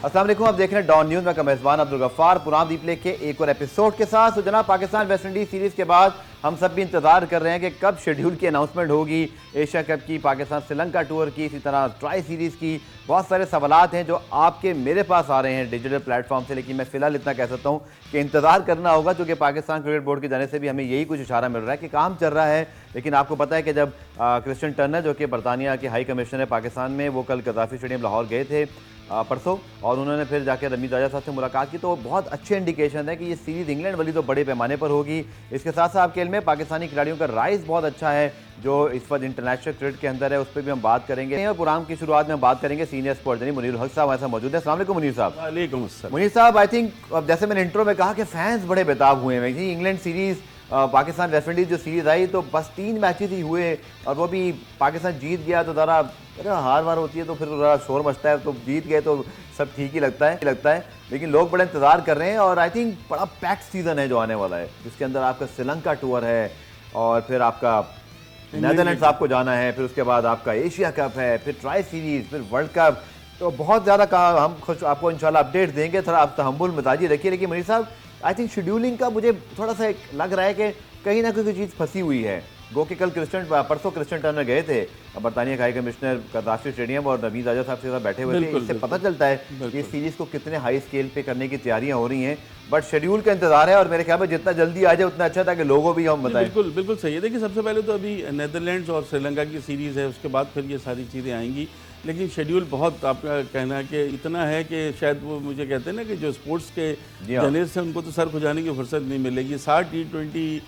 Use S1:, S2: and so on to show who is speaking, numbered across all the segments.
S1: अस्सलाम वालेकुम, आप देख रहे हैं डॉन न्यूज़ में मेज़बान अब्दुल गफ्फार पुराम दीपले के एक और एपिसोड के साथ। तो जनाब, पाकिस्तान वेस्ट इंडीज़ सीरीज़ के बाद हम सब भी इंतजार कर रहे हैं कि कब शेड्यूल की अनाउंसमेंट होगी, एशिया कप की, पाकिस्तान श्रीलंका टूर की, इसी तरह ट्राई सीरीज़ की। बहुत सारे सवालात हैं जो आपके मेरे पास आ रहे हैं डिजिटल प्लेटफॉर्म से, लेकिन मैं फ़िलहाल इतना कह सकता हूँ कि इंतजार करना होगा, क्योंकि पाकिस्तान क्रिकेट बोर्ड की जाने से भी हमें यही कुछ इशारा मिल रहा है कि काम चल रहा है। लेकिन आपको पता है कि जब क्रिस्टियन टर्नर, जो कि बरतानिया के हाई कमिश्नर है पाकिस्तान में, वो कल गद्दाफी स्टेडियम लाहौर गए थे परसों, और उन्होंने फिर जाकर रमीज राजा साहब से मुलाकात की, तो बहुत अच्छे इंडिकेशन है कि ये सीरीज़ इंग्लैंड वाली तो बड़े पैमाने पर होगी। इसके साथ साथ खेल में पाकिस्तानी खिलाड़ियों का राइज बहुत अच्छा है जो इस वक्त इंटरनेशनल क्रिकेट के अंदर है, उस पर भी हम बात करेंगे। और प्रोग्राम की शुरुआत में हम बात करेंगे सीनियर स्पोर्ट्स जर्नलिस्ट मुनीर हक साहब ऐसा मौजूद है। अस्सलाम वालेकुम मुनीर साहब।
S2: वालेकुम अस्सलाम।
S1: मुनीर साहब, आई थिंक जैसे मैंने इंट्रो में कहा कि फैंस बड़े बेताब हुए हैं जी। England series, Pakistan West Indies जो सीरीज़ आई, तो बस 3 मैचेस ही हुए और वो भी पाकिस्तान जीत गया, तो ज़रा हार वार होती है तो फिर ज़रा शोर मचता है, तो जीत गए तो सब ठीक ही लगता है। लेकिन लोग बड़ा इंतज़ार कर रहे हैं और आई थिंक बड़ा पैक्ड सीज़न है जो आने वाला है, जिसके अंदर आपका श्रीलंका टूर है और फिर आपका नेदरलैंड्स आपको जाना है, फिर उसके बाद आपका एशिया कप है, फिर ट्राई सीरीज़, फिर वर्ल्ड कप। तो बहुत ज़्यादा कहा हम खुश आपको इंशाल्लाह अपडेट देंगे, थोड़ा आप तहम्मुल मिजाजी रखिए। लेकिन मुनीर साहब, आई थिंक शेड्यूलिंग का मुझे थोड़ा सा लग रहा है कि कहीं ना कोई चीज़ फंसी हुई है। गो के कल परसों क्रिस्टियन टर्नर गए थे बरतानिया के हाई कमिश्नर गद्दाफी स्टेडियम और रमीज राजा साहब के साथ बैठे हुए थे। इससे पता चलता है कि इस सीरीज़ को कितने हाई स्केल पे करने की तैयारियां हो रही हैं, बट शेड्यूल का इंतजार है और मेरे ख्याल में जितना जल्दी आ जाए उतना अच्छा था कि लोगों भी हम बताएं।
S2: बिल्कुल बिल्कुल सही है। देखिए, सबसे पहले तो अभी नेदरलैंड्स और श्रीलंका की सीरीज़ है, उसके बाद फिर ये सारी चीज़ें आएंगी। लेकिन शेड्यूल बहुत, आपका कहना है कि इतना है कि शायद वो मुझे कहते हैं ना कि जो स्पोर्ट्स के जर्नलिस्ट हैं उनको तो सर खुजाने की फुर्सत नहीं मिलेगी। 60 T20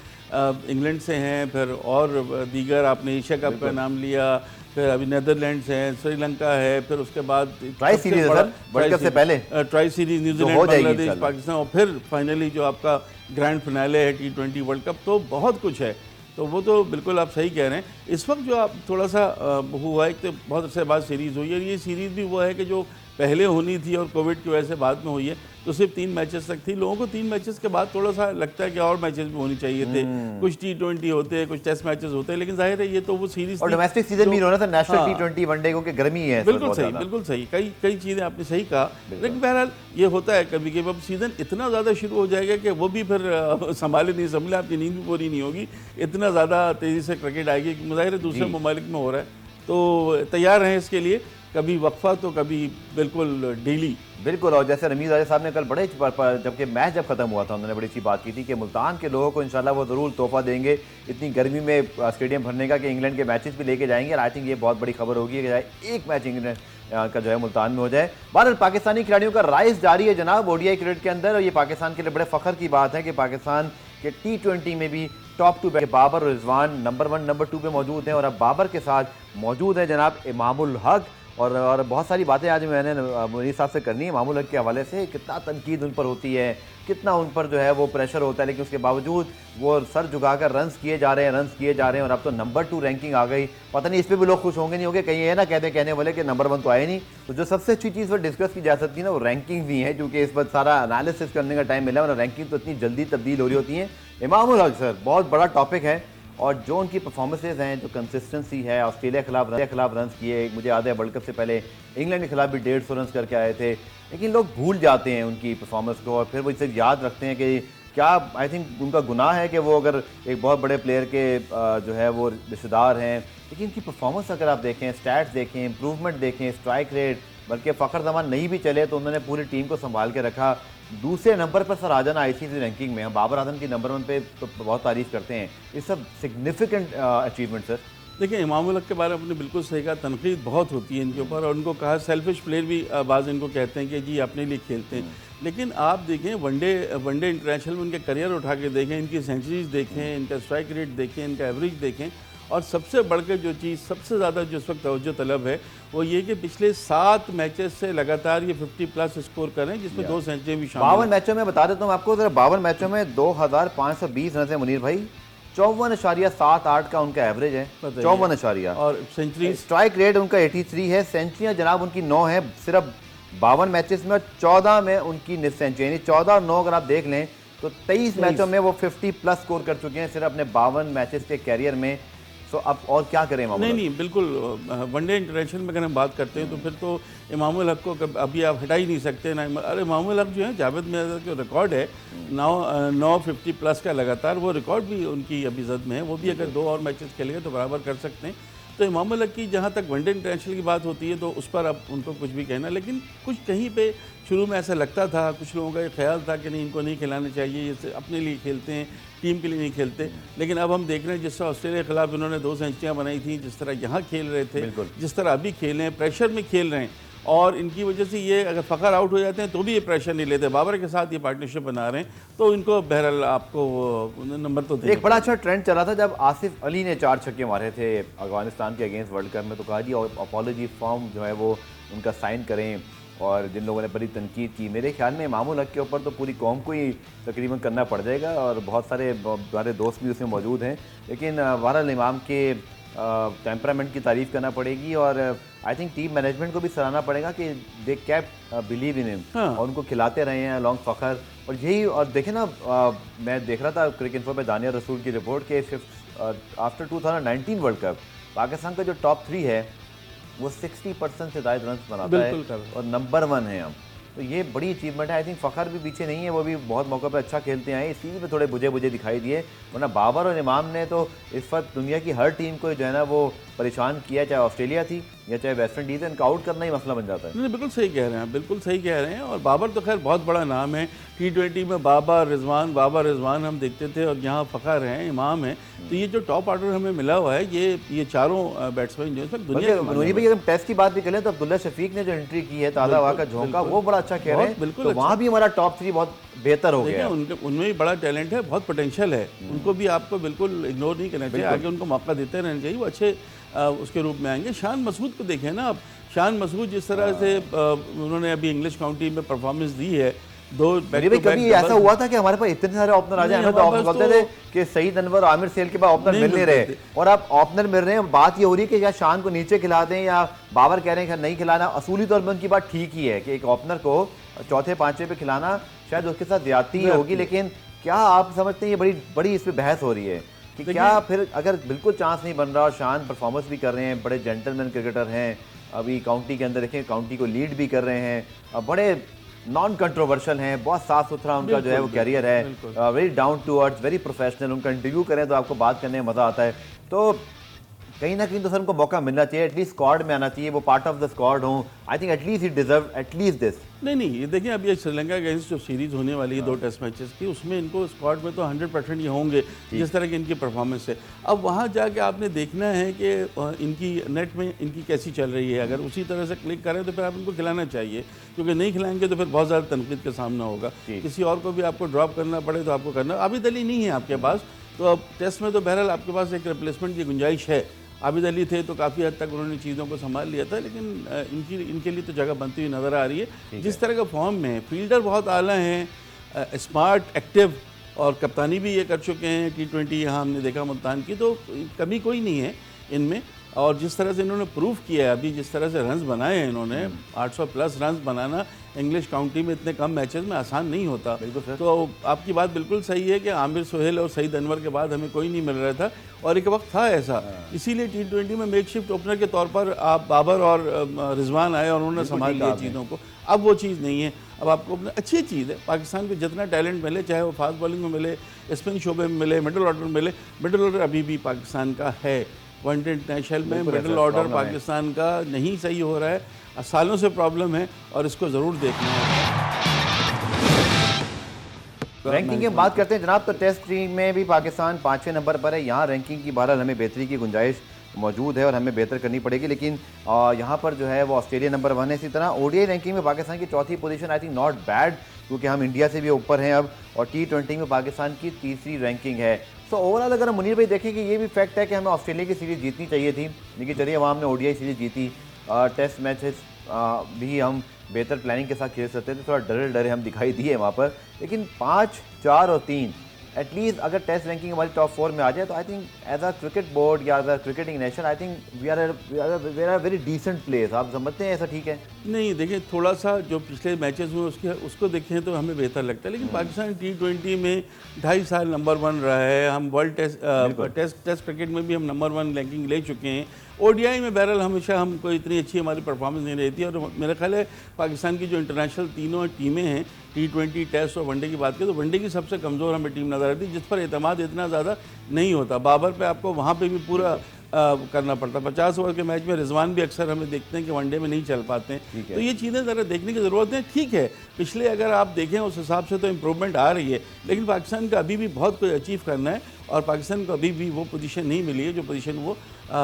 S2: इंग्लैंड से हैं, फिर और दीगर आपने एशिया कप का नाम लिया, फिर अभी नेदरलैंड्स है, श्रीलंका है, फिर उसके बाद
S1: ट्राई सीरीज वर्ल्ड कप से पहले
S2: tri series New Zealand, Bangladesh, Pakistan, और फिर फाइनली जो आपका ग्रैंड फिनाले है T20 वर्ल्ड कप। तो बहुत कुछ है, तो वो तो बिल्कुल आप सही कह रहे हैं। इस वक्त जो आप थोड़ा सा हुआ है कि बहुत अरसे बाद सीरीज़ हुई है, और ये सीरीज़ भी वो है कि जो पहले होनी थी और कोविड की वजह से बाद में हुई है, तो सिर्फ 3 मैचेस तक थी। लोगों को 3 मैचेस के बाद थोड़ा सा लगता है कि और मैचेस भी होनी चाहिए थे, कुछ T20 होते हैं, कुछ टेस्ट मैचेस होते हैं, लेकिन जाहिर है ये तो वो सीरीज
S1: और डोमेस्टिक सीजन भी होना था, नेशनल T20 वनडे को, गर्मी है।
S2: बिल्कुल सही, कई चीज़ें आपने सही कहा। लेकिन बहरहाल ये होता है कभी कभी, अब सीज़न इतना ज़्यादा शुरू हो जाएगा कि वो भी फिर संभाले, आपकी नींद भी पूरी नहीं होगी, इतना ज़्यादा तेज़ी से क्रिकेट आएगी कि मुज़ाहिर दूसरे ममालिक में हो रहा है। तो तैयार रहें इसके लिए, कभी वक्फा तो कभी बिल्कुल डेली।
S1: बिल्कुल। और जैसे रमीज राजा साहब ने कल बड़े जबकि मैच जब खत्म हुआ था, उन्होंने बड़ी अच्छी बात की थी कि मुल्तान के लोगों को इंशाल्लाह वो ज़रूर तोहफा देंगे इतनी गर्मी में स्टेडियम भरने का, कि इंग्लैंड के मैचेस भी लेके जाएंगे। और आई थिंक ये बहुत बड़ी खबर होगी कि एक मैच इंग्लैंड का जो है मुल्तान में हो जाए। बहरहाल पाकिस्तानी खिलाड़ियों का राइज जारी है जनाब ओडीआई क्रिकेट के अंदर, और ये पाकिस्तान के लिए बड़े फ़ख्र की बात है कि पाकिस्तान के T20 में भी टॉप 2 बाबर और रिजवान नंबर 1 नंबर 2 पे मौजूद हैं, और अब बाबर के साथ मौजूद है जनाब इमामुल हक। और बहुत सारी बातें आज मैंने मुनीर साहब से करनी है इमामुल हक के हवाले से। कितना तनकीद उन पर होती है, कितना उन पर जो है वो प्रेशर होता है, लेकिन उसके बावजूद वो सर झुकाकर रन्स किए जा रहे हैं, और अब तो नंबर 2 रैंकिंग आ गई। पता नहीं इस पर भी लोग खुश होंगे नहीं होंगे, कहीं है ना कहने वाले कि नंबर 1 तो आए नहीं। तो जो सबसे अच्छी चीज़ पर डिस्कस की जा सकती है ना, वो रैंकिंग भी है, क्योंकि इस पर सारा एनालिसिस करने का टाइम मिला है, और रैंकिंग तो इतनी जल्दी तब्दील हो रही होती है। इमामुल हक सर, बहुत बड़ा टॉपिक है, और जो उनकी परफॉर्मेंसेज हैं, जो कंसिस्टेंसी है, ऑस्ट्रेलिया के खिलाफ रन्स किए, मुझे याद है वर्ल्ड कप से पहले इंग्लैंड के खिलाफ भी 150 रन्स करके आए थे, लेकिन लोग भूल जाते हैं उनकी परफॉर्मेंस को, और फिर वो इसे याद रखते हैं कि क्या आई थिंक उनका गुनाह है कि वो अगर एक बहुत बड़े प्लेयर के जो है वो रिश्तेदार हैं। लेकिन इनकी परफॉर्मेंस अगर आप देखें, स्टैट्स देखें, इंप्रूवमेंट देखें, स्ट्राइक रेट, बल्कि फ़खर जमान नहीं भी चले तो उन्होंने पूरी टीम को संभाल के रखा। दूसरे नंबर पर सर आ जाना ICC रैंकिंग में, हम बाबर आजम की नंबर 1 पे तो बहुत तारीफ़ करते हैं, ये सब सिग्निफिकेंट अचीवमेंट सर।
S2: देखिए, इमामुल हक के बारे में आपने बिल्कुल सही कहा, तनकीद बहुत होती है इनके ऊपर, और उनको कहा सेल्फिश प्लेयर भी बाज़ इनको कहते हैं कि जी अपने लिए खेलते हैं। लेकिन आप देखें वनडे इंटरनेशनल में उनके करियर उठा के देखें, इनकी सेंचुरीज देखें, इनका स्ट्राइक रेट देखें, इनका एवरेज देखें, और सबसे बढ़कर जो चीज़ सबसे ज़्यादा जो इस वक्त तवज्जो तलब है वो ये कि पिछले 7 मैचेस से लगातार ये 50+ स्कोर करें, जिसमें 2 सेंचुरी भी शामिल।
S1: 52 मैचों में बता देता हूँ आपको, 52 मैचों में 2520 रन है मुनीर भाई, 54.78 का उनका एवरेज है, 54.
S2: और सेंचुरी,
S1: स्ट्राइक रेट उनका 83 है, सेंचुरियाँ जनाब उनकी 9 है सिर्फ 52 मैचेस में, और 14 में उनकी सेंचुरी, यानी 14 और 9 अगर आप देख लें तो 23 मैचों में वो 50+ स्कोर कर चुके हैं सिर्फ अपने 52 मैचेस के कैरियर में। तो अब और क्या करें इमामुल हक?
S2: नहीं बिल्कुल, वनडे इंटरनेशनल में अगर हम बात करते हैं तो फिर तो इमामुल हक को अभी आप हटा ही नहीं सकते ना। अरे इमामुल हक जो है, जावेद मियां का रिकॉर्ड है 950 प्लस का लगातार, वो रिकॉर्ड भी उनकी अभी जद में है। वो भी अगर 2 और मैचेस खेलेंगे तो बराबर कर सकते हैं। तो इमामुल हक की जहाँ तक वनडे इंटरनेशनल की बात होती है तो उस पर अब उनको कुछ भी कहना, लेकिन कुछ कहीं पे शुरू में ऐसा लगता था, कुछ लोगों का ये ख्याल था कि नहीं इनको नहीं खिलाना चाहिए, ये अपने लिए खेलते हैं, टीम के लिए नहीं खेलते। लेकिन अब हम देख रहे हैं जिस तरह ऑस्ट्रेलिया के खिलाफ इन्होंने 2 सेंचुरियाँ बनाई थी, जिस तरह यहाँ खेल रहे थे, जिस तरह अभी खेल रहे हैं, प्रेशर में खेल रहे हैं, और इनकी वजह से ये अगर फ़खर आउट हो जाते हैं तो भी ये प्रेशर नहीं लेते, बाबर के साथ ये पार्टनरशिप बना रहे हैं, तो इनको बहरहाल आपको नंबर तो
S1: एक बड़ा अच्छा ट्रेंड चला था जब आसिफ अली ने 4 छक्के मारे थे अफगानिस्तान के अगेंस्ट वर्ल्ड कप में, तो कहा जी अपॉलॉजी फॉर्म जो है वो उनका साइन करें, और जिन लोगों ने बड़ी तनकीद की, मेरे ख्याल में इमामुल हक के ऊपर तो पूरी कौम को ही तकरीबन करना पड़ जाएगा, और बहुत सारे हमारे दोस्त भी उसमें मौजूद हैं। लेकिन बहरहाल इमाम के टेम्परामेंट की तारीफ़ करना पड़ेगी, और आई थिंक टीम मैनेजमेंट को भी सराहना पड़ेगा कि दे कैप्ट बिलीव इन हिम, और उनको खिलाते रहे हैं अलॉन्ग फ़खर। और यही, और देखें ना, मैं देख रहा था क्रिकेट इन्फो पे दानिया रसूल की रिपोर्ट के आफ्टर 2019 वर्ल्ड कप पाकिस्तान का जो टॉप 3 है वो 60% से ज़्यादा रन बनाता है और नंबर 1 है हम। तो ये बड़ी अचीवमेंट है। आई थिंक फ़खर भी पीछे नहीं है, वो भी बहुत मौक़ों पे अच्छा खेलते हैं, इसी में थोड़े बुझे बुझे दिखाई दिए, वरना बाबर और इमाम ने तो इस वक्त दुनिया की हर टीम को जो है ना वो परेशान किया, चाहे ऑस्ट्रेलिया थी या चाहे वेस्ट इंडीज़, इनका आउट करना ही मसला बन जाता है।
S2: नहीं, बिल्कुल सही कह रहे हैं, बिल्कुल सही कह रहे हैं। और बाबर तो खैर बहुत बड़ा नाम है, T20 में बाबर रिजवान हम देखते थे, और यहाँ फ़खर हैं, इमाम हैं। तो ये जो टॉप ऑर्डर हमें मिला हुआ है, ये चारों बैट्समैन जो है दुनिया
S1: भाई, अगर टेस्ट की बात भी करें तो अब्दुल्ला शफीक ने जो एंट्री की है, ताज़ा हवा का झोंका, वो बड़ा अच्छा खेल है, बिल्कुल। तो वहाँ भी हमारा टॉप 3 बहुत बेहतर हो गया।
S2: उनमें भी बड़ा टैलेंट है, बहुत पोटेंशियल है, उनको भी आपको बिल्कुल इग्नोर नहीं करना चाहिए, आगे उनको मौका देते रहना चाहिए, वो अच्छे उसके रूप में आएंगे। शान मसूद को देखें ना आप, शान मसूद जिस तरह से उन्होंने अभी इंग्लिश काउंटी में परफॉर्मेंस दी है, 2
S1: कभी ऐसा हुआ था कि हमारे पास इतने सारे ओपनर आ जाए, हमें तो बोलते थे कि सईद अनवर, आमिर सेल के बाद ओपनर मिल नहीं रहे, और अब ओपनर मिल रहे हैं। बात ये हो रही है कि या शान को नीचे खिला दें, या बाबर कह रहे हैं कि नहीं खिलाना। असूली तौर पर उनकी बात ठीक ही है कि एक ओपनर को चौथे पांचवे पे खिलाना शायद उसके साथ ज्यादती होगी, लेकिन क्या आप समझते हैं ये बड़ी इस पर बहस हो रही है कि क्या फिर अगर बिल्कुल चांस नहीं बन रहा और शान परफॉर्मेंस भी कर रहे हैं, बड़े जेंटलमैन क्रिकेटर हैं, अभी काउंटी के अंदर देखें काउंटी को लीड भी कर रहे हैं, बड़े नॉन कंट्रोवर्शियल हैं, बहुत साफ सुथरा उनका जो है वो कैरियर है, very down to earth, very professional. उनका इंटरव्यू करें तो आपको बात करने में मज़ा आता है। तो कहीं ना कहीं तो सर उनको मौका मिलना चाहिए, एटलीस्ट स्क्वाड में आना चाहिए, वो पार्ट ऑफ द स्क्वाड हो। I think at least he deserve at least this.
S2: नहीं, ये देखिए अब ये श्रीलंका अगेंस्ट जो सीरीज़ होने वाली है 2 टेस्ट मैचेस की, उसमें इनको स्क्वाड में तो 100% ये होंगे जिस तरह की इनकी परफॉर्मेंस है। अब वहाँ जाके आपने देखना है कि इनकी नेट में इनकी कैसी चल रही है, अगर उसी तरह से क्लिक करें तो फिर आप इनको खिलाना चाहिए, क्योंकि नहीं खिलाएंगे तो फिर बहुत ज़्यादा तनकीद का सामना होगा। किसी और को भी आपको ड्रॉप करना पड़े तो आपको करना। आबिद अली नहीं है आपके पास, तो अब टेस्ट में तो बहरहाल आपके पास एक रिप्लेसमेंट की गुंजाइश है। आबिद अली थे तो काफ़ी हद तक उन्होंने चीज़ों को संभाल लिया था, लेकिन इनके लिए तो जगह बनती हुई नज़र आ रही है। जिस तरह का फॉर्म में फील्डर बहुत आला हैं, स्मार्ट, एक्टिव, और कप्तानी भी ये कर चुके हैं T20 यहाँ हमने देखा मुल्तान की, तो कमी कोई नहीं है इनमें। और जिस तरह से इन्होंने प्रूव किया है, अभी जिस तरह से रन्स बनाए हैं इन्होंने, 800 प्लस रन्स बनाना इंग्लिश काउंटी में इतने कम मैचेस में आसान नहीं होता। तो आपकी बात बिल्कुल सही है कि आमिर सोहेल और सईद अनवर के बाद हमें कोई नहीं मिल रहा था, और एक वक्त था ऐसा, इसीलिए T20 में मेकशिफ्ट ओपनर के तौर पर आप बाबर और रिजवान आए और उन्होंने संभाल लिया चीज़ों को। अब वो चीज़ नहीं है, अब आपको अच्छी चीज़ है, पाकिस्तान को जितना टैलेंट मिले, चाहे वो फास्ट बॉलिंग में मिले, स्पिन शोबे में मिले, मिडल ऑर्डर में मिले, मिडल ऑर्डर अभी भी पाकिस्तान का है। वनडे इंटरनेशनल में मिडल ऑर्डर पाकिस्तान का नहीं सही हो रहा है, सालों से प्रॉब्लम है, और इसको ज़रूर देखना है।
S1: रैंकिंग की बात करते हैं जनाब, तो टेस्ट टीम में भी पाकिस्तान 5वें नंबर पर है। यहाँ रैंकिंग की बहरहाल हमें बेहतरी की गुंजाइश मौजूद है और हमें बेहतर करनी पड़ेगी, लेकिन यहाँ पर जो है वो ऑस्ट्रेलिया नंबर 1 है। इसी तरह ओडीआई रैंकिंग में पाकिस्तान की चौथी position I think not bad, क्योंकि हम इंडिया से भी ऊपर हैं अब, और T20 में पाकिस्तान की 3री रैंकिंग है। सो ओवरऑल अगर हम मुनीर भाई देखें कि ये भी फैक्ट है कि हमें ऑस्ट्रेलिया की सीरीज़ जीतनी चाहिए थी, लेकिन चलिए वहाँ हमने ओडीआई सीरीज़ जीती। टेस्ट मैचेस भी हम बेहतर प्लानिंग के साथ खेल सकते थे, थोड़ा डरे हम दिखाई दिए वहाँ पर, लेकिन 5, 4 और 3 एटलीस्ट अगर टेस्ट रैंकिंग हमारी टॉप 4 में आ जाए तो I think as a cricket board या as a cricketing nation I think we are very decent place. आप समझते हैं ऐसा ठीक है?
S2: नहीं देखिए, थोड़ा सा जो पिछले मैचेस हुए उसको देखें तो हमें बेहतर लगता है, लेकिन पाकिस्तान T20 में 2.5 साल नंबर 1 रहा है। हम वर्ल्ड टेस्ट क्रिकेट में भी हम नंबर 1 रैंकिंग ले चुके हैं। ओडीआई में बहरहाल हमेशा हमको इतनी अच्छी हमारी परफॉर्मेंस नहीं रहती, और मेरा ख्याल है पाकिस्तान की जो इंटरनेशनल तीनों टीमें हैं, T20, टेस्ट और वनडे की बात करें तो वनडे की सबसे कमज़ोर हमें टीम नज़र आती है, जिस पर एतमाद इतना ज़्यादा नहीं होता। बाबर पे आपको वहाँ पे भी पूरा करना पड़ता। 50 ओवर के मैच में रिजवान भी अक्सर हमें देखते हैं कि वनडे में नहीं चल पाते हैं, तो ये चीज़ें ज़रा देखने की ज़रूरत है। ठीक है, पिछले अगर आप देखें उस हिसाब से तो इम्प्रूवमेंट आ रही है, लेकिन पाकिस्तान का अभी भी बहुत कुछ अचीव करना है, और पाकिस्तान को अभी भी वो पोजीशन नहीं मिली है जो पोजीशन वो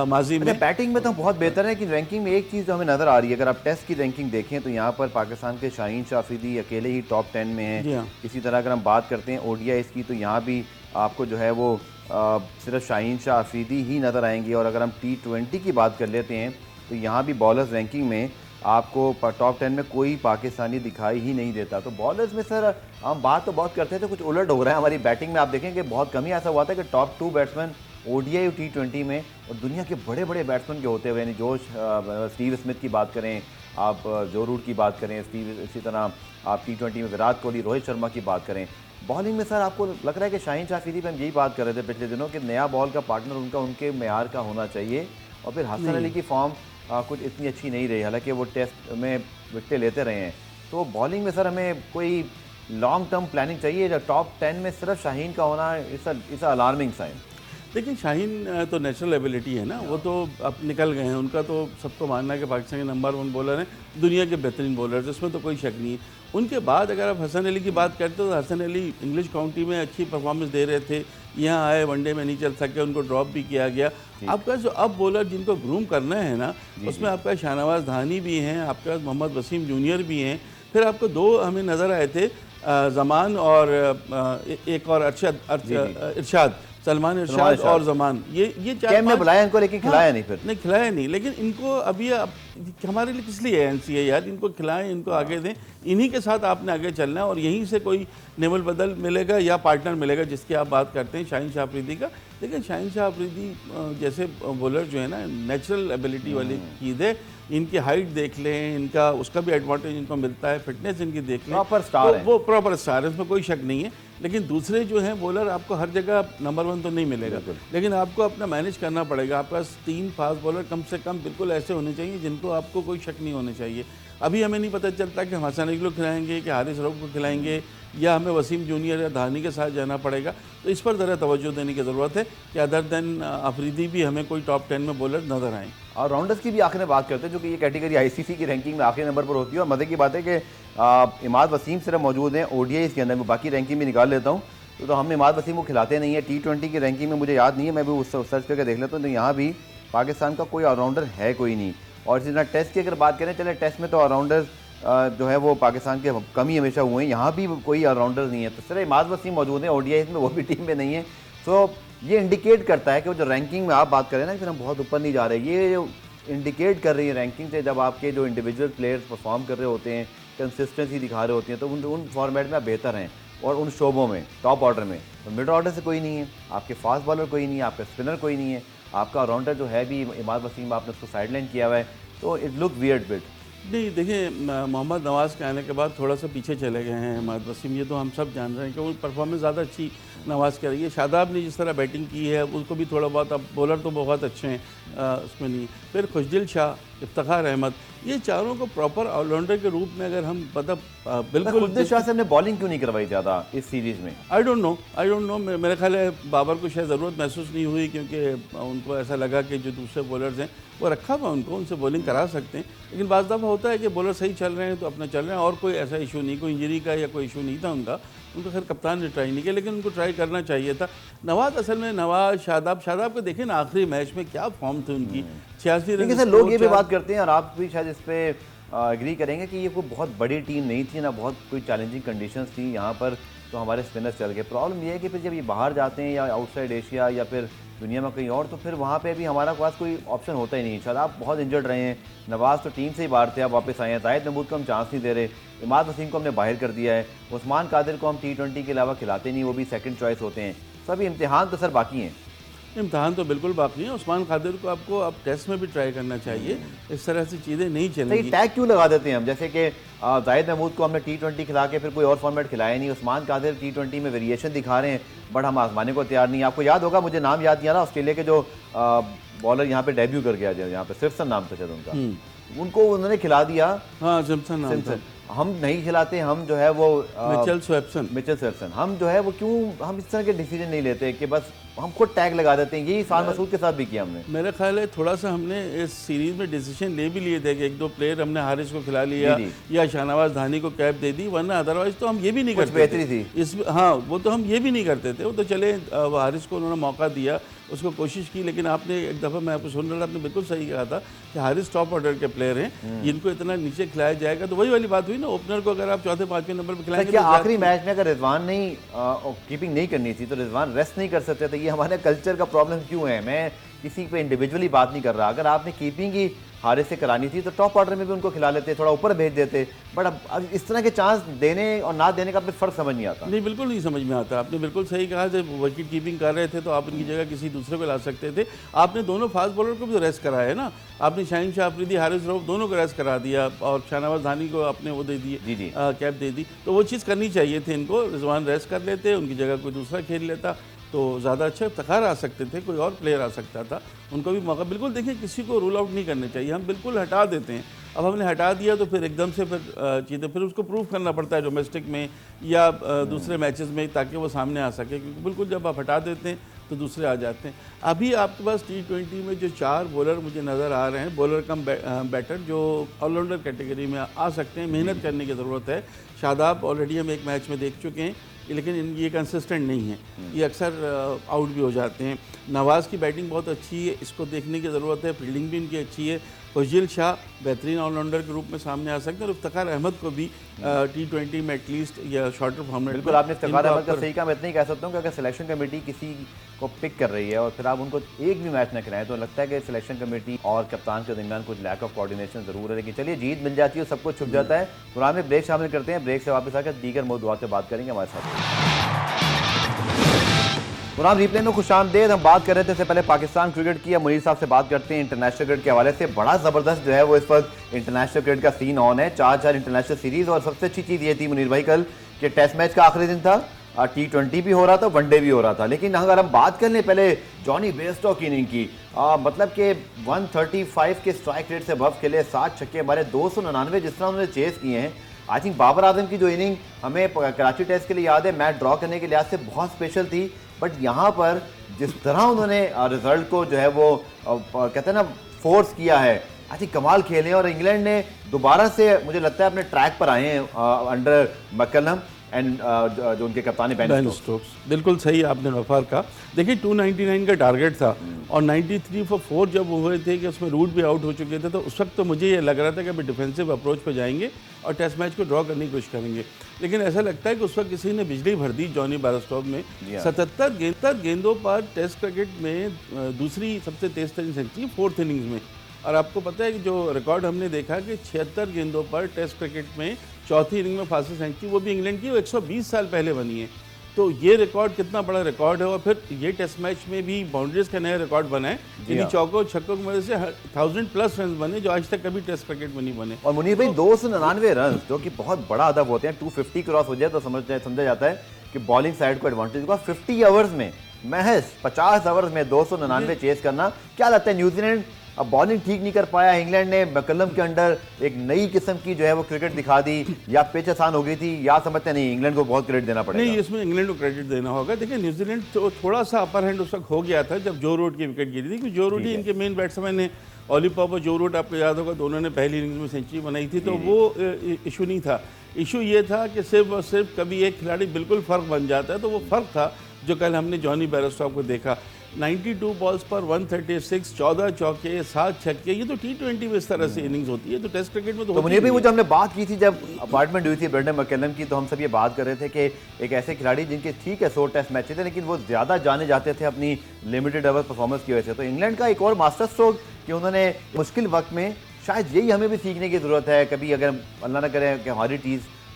S2: माजी में।
S1: बैटिंग में तो बहुत बेहतर है, कि रैंकिंग में एक चीज़ जो हमें नज़र आ रही है, अगर आप टेस्ट की रैंकिंग देखें तो यहाँ पर पाकिस्तान के शाहीन शाह अफरीदी अकेले ही टॉप 10 में हैं। इसी तरह अगर हम बात करते हैं ओडीआई की, तो यहाँ भी आपको जो है वो सिर्फ शाहीन शाह अफरीदी ही नज़र आएंगे। और अगर हम T20 की बात कर लेते हैं तो यहाँ भी बॉलर्स रैंकिंग में आपको टॉप 10 में कोई पाकिस्तानी दिखाई ही नहीं देता। तो बॉलर्स में सर हम बात तो बहुत करते थे, कुछ उलट हो रहा है हमारी बैटिंग में। आप देखें कि बहुत कम ही ऐसा हुआ था कि टॉप 2 बैट्समैन ओडीआई और T20 में और दुनिया के बड़े बड़े बैट्समैन के होते हुए, यानी स्टीव स्मिथ की बात करें, आप जो रूट की बात करें, इसी तरह आप T20 में विराट कोहली, रोहित शर्मा की बात करें। बॉलिंग में सर आपको लग रहा है कि शाहीन शाह अफरीदी पे हम यही बात कर रहे थे पिछले दिनों कि नया बॉल का पार्टनर उनका उनके मेयार का होना चाहिए, और फिर हसन अली की फॉर्म कुछ इतनी अच्छी नहीं रही, हालांकि वो टेस्ट में विकेटें लेते रहे हैं। तो बॉलिंग में सर हमें कोई लॉन्ग टर्म प्लानिंग चाहिए, जो टॉप 10 में सिर्फ शाहीन का होना इस अलार्मिंग साइन।
S2: देखिए, शाहीन तो नेचुरल एबिलिटी है ना, वो तो अब निकल गए हैं, उनका तो सबको मानना है कि पाकिस्तान के नंबर 1 बॉलर हैं, दुनिया के बेहतरीन बॉलर, इसमें तो कोई शक नहीं है। उनके बाद अगर आप हसन अली की बात करते हो तो हसन अली इंग्लिश काउंटी में अच्छी परफॉर्मेंस दे रहे थे, यहाँ आए वनडे में नहीं चल सके, उनको ड्रॉप भी किया गया। आपका जो अब बॉलर जिनको ग्रूम करना है ना, उसमें आपका शाहनवाज धानी भी हैं, आपके पास मोहम्मद वसीम जूनियर भी हैं, फिर आपको 2 हमें नज़र आए थे, जमान और एक और इरशाद, सलमान इरशाद और जमान, ये 4-5
S1: बुलाया इनको, लेकिन खिलाया नहीं, फिर
S2: नहीं खिलाया नहीं। लेकिन इनको अभी हमारे लिए किस लिए एनसीए यार, इनको खिलाएं, इनको आगे दें, इन्हीं के साथ आपने आगे चलना है, और यहीं से कोई नेवल बदल मिलेगा या पार्टनर मिलेगा जिसकी आप बात करते हैं शाहीन शाह अफरीदी का। लेकिन शाहीन शाह अफरीदी जैसे बॉलर जो है ना, नेचुरल एबिलिटी वाली चीज़ है, इनकी हाइट देख लें, इनका उसका भी एडवांटेज इनको मिलता है, फिटनेस इनकी देख लें,
S1: प्रॉपर स्टार है,
S2: वो प्रॉपर स्टार है, इसमें कोई शक नहीं है। लेकिन दूसरे जो हैं बॉलर आपको हर जगह नंबर 1 तो नहीं मिलेगा, लेकिन आपको अपना मैनेज करना पड़ेगा। आपके पास 3 फास्ट बॉलर कम से कम बिल्कुल ऐसे होने चाहिए जिनको आपको कोई शक नहीं होने चाहिए। अभी हमें नहीं पता चलता कि हम हसन अली को खिलाएंगे कि हारिस रऊफ को खिलाएंगे, या हमें वसीम जूनियर या धानी के साथ जाना पड़ेगा। तो इस पर ज़रा तवज्जो देने की ज़रूरत है कि अदर देन अफरीदी भी हमें कोई टॉप 10 में बॉलर नज़र आएँ।
S1: और राउंडर्स की भी आखिर में बात करते हैं, जो कि ये कैटेगरी आईसीसी की रैंकिंग में आखिरी नंबर पर होती है। और मज़े की बात है कि इमाद वसीम सिर्फ मौजूद हैं ओडीआई के अंदर, मैं बाकी रैंकिंग भी निकाल लेता हूँ तो हम इमाद वसीम को खिलाते नहीं है। T20 की रैंकिंग में मुझे याद नहीं है, मैं भी उस सर्च करके देख लेता हूँ, तो यहाँ भी पाकिस्तान का कोई ऑलराउंडर है कोई नहीं। और इसी तरह टेस्ट की अगर बात करें, चले टेस्ट में तो ऑलराउंडर जो है वो पाकिस्तान के कम ही हमेशा हुए हैं, यहाँ भी कोई ऑलराउंडर नहीं है। तो सिर्फ इमाद वसीम मौजूद हैं ओडीआई में, वो भी टीम में नहीं है। तो ये इंडिकेट करता है कि वो जो रैंकिंग में आप बात करें ना, फिर हम बहुत ऊपर नहीं जा रहे, ये इंडिकेट कर रही है रैंकिंग से, जब आपके जो इंडिविजुअल प्लेयर्स परफॉर्म कर रहे होते हैं, कंसिस्टेंसी दिखा रहे होते हैं, तो उन फॉर्मेट में आप बेहतर हैं। और उन शोबों में टॉप ऑर्डर में तो मिड ऑर्डर से कोई नहीं है, आपके फास्ट बॉलर कोई नहीं है, आपका स्पिनर कोई नहीं है, आपका ऑलराउंडर जो है भी इमाद वसीम, आपने उसको साइडलाइन किया हुआ है, तो इट लुक वियर्ड बिट।
S2: नहीं देखिए, मोहम्मद नवाज़ के आने के बाद थोड़ा सा पीछे चले गए हैं इमाद वसीम, ये तो हम सब जान रहे हैं कि वो परफॉर्मेंस ज़्यादा अच्छी नवाज़ कर रही है। शादाब ने जिस तरह बैटिंग की है उसको भी थोड़ा बहुत, अब बॉलर तो बहुत अच्छे हैं उसमें नहीं। फिर खुशदिल शाह, इफ्तिखार अहमद, ये चारों को प्रॉपर ऑलराउंडर के रूप में अगर हम बिल्कुल।
S1: खुशदिल शाह से हमने बॉलिंग क्यों नहीं करवाई ज़्यादा इस सीरीज़ में?
S2: आई डोंट नो, मेरे ख्याल है बाबर को शायद ज़रूरत महसूस नहीं हुई, क्योंकि उनको ऐसा लगा कि जो दूसरे बॉलर्स हैं वो रखा हुआ उनको, उनसे बॉलिंग करा सकते हैं। लेकिन बाज़ दफ़ा होता है कि बॉलर सही चल रहे हैं तो अपना चल रहे हैं, और कोई ऐसा इशू नहीं, कोई इंजरी का या कोई इशू नहीं था उनका खैर कप्तान ने ट्राई नहीं किया, लेकिन उनको ट्राई करना चाहिए था। नवाज़ असल में नवाज़ शादाब को देखें ना, आखिरी मैच में क्या फॉर्म थे उनकी, 86 रन।
S1: लोग ये भी बात करते हैं और आप भी शायद इस पर एग्री करेंगे कि ये कोई बहुत बड़ी टीम नहीं थी ना, बहुत कोई चैलेंजिंग कंडीशंस थी यहाँ पर। तो हमारे स्पिनर्स चल गए। प्रॉब्लम ये है कि फिर जब ये बाहर जाते हैं या आउटसाइड एशिया या फिर दुनिया में कहीं और, तो फिर वहाँ पे भी हमारा पास कोई ऑप्शन होता ही नहीं। शायद आप बहुत इंजर्ड रहे हैं, नवाज़ तो टीम से ही बाहर थे, आप वापस आए हैं, जाहिद महमूद को हम चांस नहीं दे रहे, इमाद वसीम को हमने बाहर कर दिया है, उस्मान कादिर को हम T20 के अलावा खिलाते नहीं, वो भी सेकंड चॉइस होते हैं। सभी इम्तिहान तो सर बाकी हैं।
S2: इम्तहान तो बिल्कुल बाकी है। उस्मान खादिर को आपको अब टेस्ट में भी ट्राई करना चाहिए, इस तरह से चीज़ें नहीं चलेंगी।
S1: टैग क्यों लगा देते हैं हम, जैसे कि जाहिद महमूद को हमने T20 खिला के फिर कोई और फॉर्मेट खिलाया नहीं, उस्मान कादिर T20 में वेरिएशन दिखा रहे हैं, बट हम आजमाने को तैयार नहीं। आपको याद होगा, मुझे नाम याद नहीं आ रहा, ऑस्ट्रेलिया के जो बॉलर यहाँ पे डेब्यू कर गया, यहाँ पे सिम्पसन नाम था शायद उनका, उनको उन्होंने खिला दिया।
S2: हाँ, सिम्पसन।
S1: हम नहीं खिलाते, हम जो है वो
S2: मिचेल स्वेप्सन,
S1: हम जो है वो क्यों हम इस तरह के डिसीजन नहीं लेते कि बस हम खुद टैग लगा देते हैं। यही इरफान मसूद के साथ भी किया हमने।
S2: मेरा ख्याल है थोड़ा सा हमने इस सीरीज में डिसीजन ले भी लिए थे कि एक दो प्लेयर हमने हारिस को खिला लिया या शाहनवाज धानी को कैप दे दी, वरना अदरवाइज तो हम ये भी नहीं करते।
S1: बेहतरी थी
S2: इस, हाँ, वो तो हम ये भी नहीं करते थे। वो तो चले हारिस को उन्होंने मौका दिया, उसको कोशिश की, लेकिन आपने एक दफ़ा मैं आपको सुन रहा था, आपने बिल्कुल सही कहा था कि हारिस टॉप ऑर्डर के प्लेयर हैं, जिनको इतना नीचे खिलाया जाएगा तो वही वाली बात हुई ना, ओपनर को अगर आप चौथे पाँचवें नंबर पर खिलाएंगे।
S1: क्या आखिरी मैच में अगर रिजवान नहीं कीपिंग नहीं करनी थी तो रिजवान रेस्ट नहीं कर सकते थे? ये हमारे कल्चर का प्रॉब्लम क्यों है? मैं किसी पे इंडिविजुअली बात नहीं कर रहा, अगर आपने कीपिंग ही हारिस से करानी थी तो टॉप ऑर्डर में भी उनको खिला लेते, थोड़ा ऊपर भेज देते, बट अब इस तरह के चांस देने और ना देने का फ़र्क समझ नहीं आता।
S2: नहीं, बिल्कुल नहीं समझ में आता। आपने बिल्कुल सही कहा, जब विकेट कीपिंग कर रहे थे तो आप उनकी जगह किसी दूसरे को ला सकते थे। आपने दोनों फास्ट बॉलर को भी रेस्ट कराया है ना, आपने शाहीन शाह अफरीदी, हारिस रऊफ दोनों को रेस्ट करा दिया और शाहनवाज धानी को आपने वो दे दिए, कैप दे दी। तो वो चीज़ करनी चाहिए थी इनको, रिजवान रेस्ट कर लेते, उनकी जगह कोई दूसरा खेल लेता तो ज़्यादा अच्छा तखार आ सकते थे, कोई और प्लेयर आ सकता था, उनको भी मौका। बिल्कुल देखिए, किसी को रूल आउट नहीं करने चाहिए, हम बिल्कुल हटा देते हैं। अब हमने हटा दिया तो फिर एकदम से फिर चीज़ें फिर उसको प्रूव करना पड़ता है डोमेस्टिक में या दूसरे मैचेस में, ताकि वो सामने आ सके, क्योंकि बिल्कुल जब आप हटा देते हैं तो दूसरे आ जाते हैं। अभी आपके पास T20 में जो 4 बॉलर मुझे नज़र आ रहे हैं, बॉलर कम बैटर, जो ऑलराउंडर कैटेगरी में आ सकते हैं, मेहनत करने की ज़रूरत है। शादाब ऑलरेडी हम एक मैच में देख चुके हैं, लेकिन ये कंसिस्टेंट नहीं है, ये अक्सर आउट भी हो जाते हैं। नवाज़ की बैटिंग बहुत अच्छी है, इसको देखने की ज़रूरत है, फील्डिंग भी इनकी अच्छी है। फजील शाह बेहतरीन ऑलराउंडर के रूप में सामने आ सकते हैं, और इफ्तिखार अहमद को भी T20 में एटलीस्ट या शॉर्टर फॉर्मेट।
S1: बिल्कुल, आपने इफ्तिखार अहमद का सही कहा। मैं इतना ही कह सकता हूँ कि अगर सिलेक्शन कमेटी किसी को पिक कर रही है और फिर आप उनको एक भी मैच न खिलाएं तो लगता है कि सिलेक्शन कमेटी और कप्तान के दरमियान कुछ लैक ऑफ कोऑर्डिनेशन ज़रूर है। लेकिन चलिए, जीत मिल जाती है, सब कुछ छुप जाता है। कुरान में ब्रेक शामिल करते हैं, ब्रेक से वापस आकर दीगर मौदूआत से बात करेंगे हमारे साथ। कुरान रिप्ले में खुशामदेद। हम बात कर रहे थे इससे पहले पाकिस्तान क्रिकेट की, अब मुनीर साहब से बात करते हैं इंटरनेशनल क्रिकेट के हवाले से। बड़ा ज़बरदस्त जो है वो इस वक्त इंटरनेशनल क्रिकेट का सीन ऑन है, 4-4 इंटरनेशनल सीरीज़। और सबसे अच्छी चीज़ ये थी मुनीर भाई कल कि टेस्ट मैच का आखिरी दिन था, T20 भी हो रहा था, वनडे भी हो रहा था। लेकिन अगर हम बात कर लें पहले जॉनी बेयरस्टो की इनिंग की, मतलब कि 135 के स्ट्राइक रेट से अबव खेले, 7 छक्के मारे, 299 जिस तरह उन्होंने चेस किए हैं। आई थिंक बाबर आजम की जो इनिंग हमें कराची टेस्ट के लिए याद है, मैच ड्रॉ करने के लिहाज से बहुत स्पेशल थी, बट यहाँ पर जिस तरह उन्होंने रिजल्ट को जो है वो कहते हैं ना फोर्स किया है, आई थिंक कमाल खेले। और इंग्लैंड ने दोबारा से मुझे लगता है अपने ट्रैक पर आए हैं अंडर मैकलम एंड जो उनके कप्तान बेन स्टोक्स।
S2: बिल्कुल सही आपने वफार कहा। देखिए 299 का टारगेट था और 93 for 4 जब हुए थे कि उसमें रूट भी आउट हो चुके थे, तो उस वक्त तो मुझे ये लग रहा था कि अभी डिफेंसिव अप्रोच पे जाएंगे और टेस्ट मैच को ड्रॉ करने की कोशिश करेंगे। लेकिन ऐसा लगता है कि उस वक्त किसी ने बिजली भर दी जॉनी बेयरस्टो में। 77 गेंदों पर टेस्ट क्रिकेट में दूसरी सबसे तेज तरीन सेंचुरी 4th इनिंग्स में। और आपको पता है कि जो रिकॉर्ड हमने देखा कि 76 गेंदों पर टेस्ट क्रिकेट में चौथी इनिंग में फास्टेस्ट सेंचुरी, वो भी इंग्लैंड की, वो 120 साल पहले बनी है। तो ये रिकॉर्ड कितना बड़ा रिकॉर्ड है। और फिर ये टेस्ट मैच में भी बाउंड्रीज का नया रिकॉर्ड बना है, इन्हीं चौकों छक्कों की वजह से 1000+ रन बने, जो आज तक कभी टेस्ट क्रिकेट में नहीं बने।
S1: और मुनीर भाई 299 रन जो कि बहुत बड़ा अदब होते हैं, 250 क्रॉस हो जाए तो समझा जाता है कि बॉलिंग साइड को एडवांटेज होगा। 50 ओवर्स में, महज 50 ओवर्स में 299 चेस करना, क्या लगता है न्यूजीलैंड अब बॉलिंग ठीक नहीं कर पाया? इंग्लैंड ने मैकलम के अंडर एक नई किस्म की जो है वो क्रिकेट दिखा दी, या पिच आसान हो गई थी, या समझते नहीं इंग्लैंड को बहुत क्रेडिट देना पड़ेगा?
S2: नहीं, इसमें इंग्लैंड को क्रेडिट देना होगा। देखिए न्यूजीलैंड तो थोड़ा सा अपर हैंड उस वक्त हो गया था जब जो रूट की विकेट गिरी थी, क्योंकि जो रूट ही इनके मेन बैट्समैन है। ऑली पॉप और जो रूट आपको याद होगा, दोनों ने पहली इनिंग्स में सेंचुरी बनाई थी, तो वो इशू नहीं था। इशू ये था कि सिर्फ और सिर्फ कभी एक खिलाड़ी बिल्कुल फ़र्क बन जाता है, तो वो फ़र्क था जो कल हमने जॉनी बेयरस्टो को देखा। 92 बॉल्स पर 136, 14 चौके, 7 छक्के। ये तो T20 में इस तरह से इनिंग्स होती है, तो टेस्ट क्रिकेट में तो
S1: मुझे भी मुझे हमने बात की थी जब अपॉइंटमेंट हुई थी ब्रेंडन मैकलम की, तो हम सब ये बात कर रहे थे कि एक ऐसे खिलाड़ी जिनके ठीक है 100 टेस्ट मैच थे, लेकिन वो ज़्यादा जाने जाते थे अपनी लिमिटेड ओवर परफॉर्मेंस की वजह से। तो इंग्लैंड का एक और मास्टर स्ट्रोक कि उन्होंने मुश्किल वक्त में, शायद यही हमें भी सीखने की ज़रूरत है, कभी अगर अल्लाह ना करे कि हमारी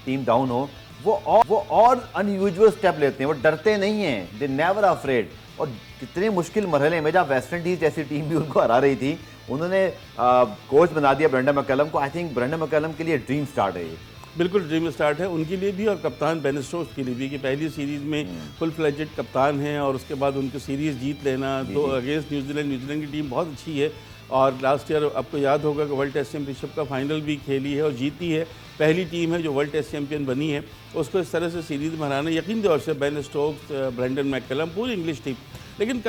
S1: टीम डाउन हो, वो और अनयूजुअल स्टेप लेते हैं, वो डरते नहीं हैं, दे नेवर अफ्रेड। और कितने मुश्किल मरहले में जब वेस्ट इंडीज जैसी टीम भी उनको हरा रही थी, उन्होंने कोच बना दिया ब्रेंडन मैकलम को। आई थिंक ब्रेंडन मैकलम के लिए ड्रीम स्टार्ट है ये।
S2: बिल्कुल ड्रीम स्टार्ट है उनके लिए भी और कप्तान बेन स्टोक्स के लिए भी, कि पहली सीरीज़ में फुल फ्लेजेड कप्तान हैं और उसके बाद उनको सीरीज़ जीत लेना। तो अगेंस्ट न्यूजीलैंड की टीम बहुत अच्छी है और लास्ट ईयर आपको याद होगा कि वर्ल्ड टेस्ट चैंपियनशिप का फाइनल भी खेली है और जीती है। पहली टीम है जो वर्ल्ड टेस्ट चैंपियन बनी है, उसको इस तरह से सीरीज़ में हराना यकीन तौर से बेन स्टोक्स, ब्रेंडन मैकलम, पूरी इंग्लिश टीम। लेकिन